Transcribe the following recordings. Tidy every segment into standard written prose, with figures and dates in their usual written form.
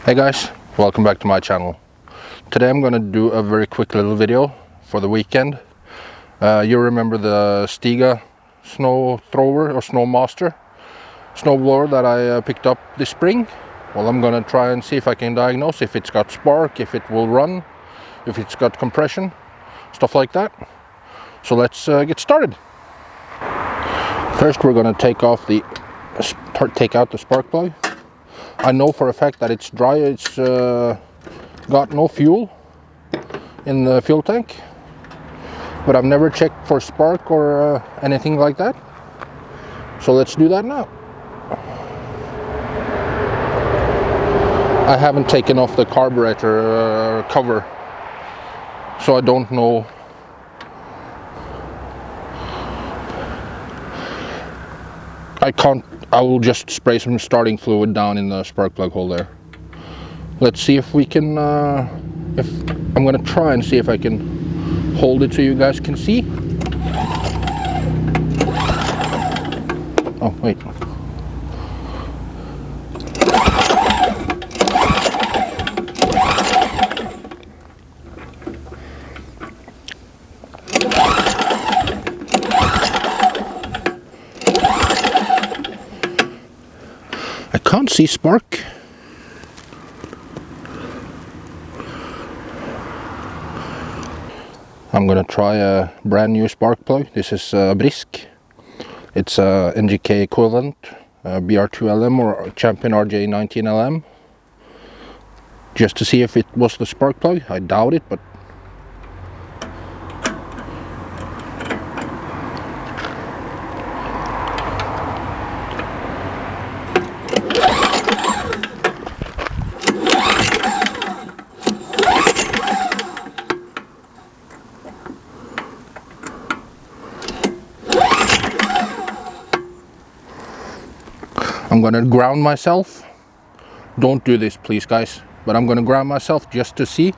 Hey guys, welcome back to my channel. Today I'm gonna do a very quick little video for the weekend. You remember the Stiga snow thrower or snow master snowblower that I picked up this spring? Well, I'm gonna try and see if I can diagnose if it's got spark, if it will run, if it's got compression, stuff like that. So let's get started. First we're gonna take out the spark plug. I know for a fact that it's dry, it's got no fuel in the fuel tank, but I've never checked for spark or anything like that. So let's do that now. I haven't taken off the carburetor cover, so I don't know. I will just spray some starting fluid down in the spark plug hole there. Let's see if we can, I'm gonna try and see if I can hold it so you guys can see. Oh, wait. I can't see spark. I'm gonna try a brand new spark plug. This is Brisk. It's a NGK equivalent, BR2LM or Champion RJ19LM. Just to see if it was the spark plug. I doubt it, but I'm gonna ground myself. Don't do this, please, guys. But I'm gonna ground myself just to see.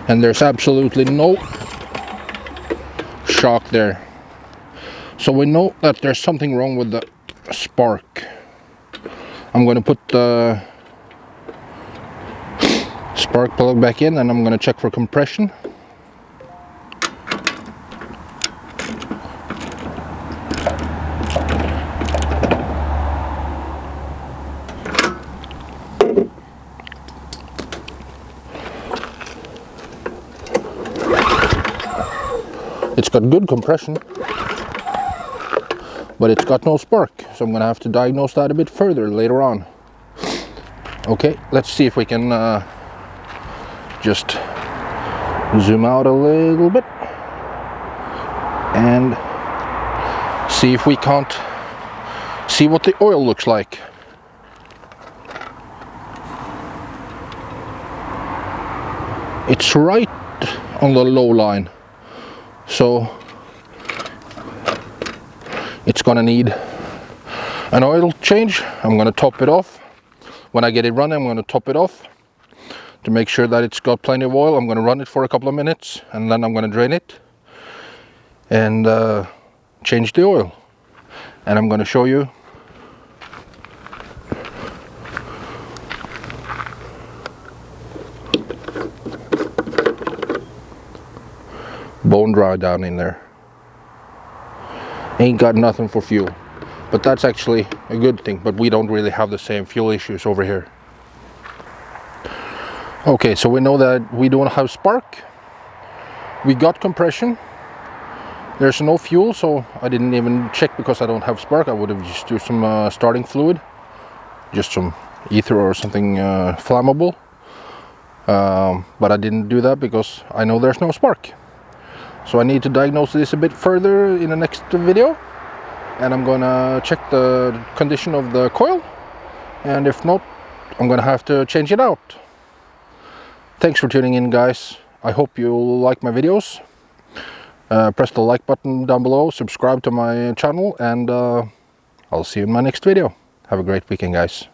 And there's absolutely no shock there. So we know that there's something wrong with the spark. I'm gonna put the spark plug back in and I'm gonna check for compression. It's got good compression, but it's got no spark, so I'm gonna have to diagnose that a bit further later on. Okay, let's see if we can just zoom out a little bit and see if we can't see what the oil looks like. It's right on the low line. So it's gonna need an oil change. I'm gonna top it off. When I get it running, I'm gonna top it off to make sure that it's got plenty of oil. I'm gonna run it for a couple of minutes and then I'm gonna drain it and change the oil. And I'm gonna show you bone dry down in there. Ain't got nothing for fuel, but that's actually a good thing, but we don't really have the same fuel issues over here. Okay, so we know that we don't have spark, we got compression, there's no fuel, so I didn't even check because I don't have spark. I would have just used some starting fluid, just some ether or something flammable, but I didn't do that because I know there's no spark. So I need to diagnose this a bit further in the next video, and I'm gonna check the condition of the coil, and if not, I'm gonna have to change it out. Thanks for tuning in, guys. I hope you like my videos. Press the like button down below, subscribe to my channel, and I'll see you in my next video. Have a great weekend, guys.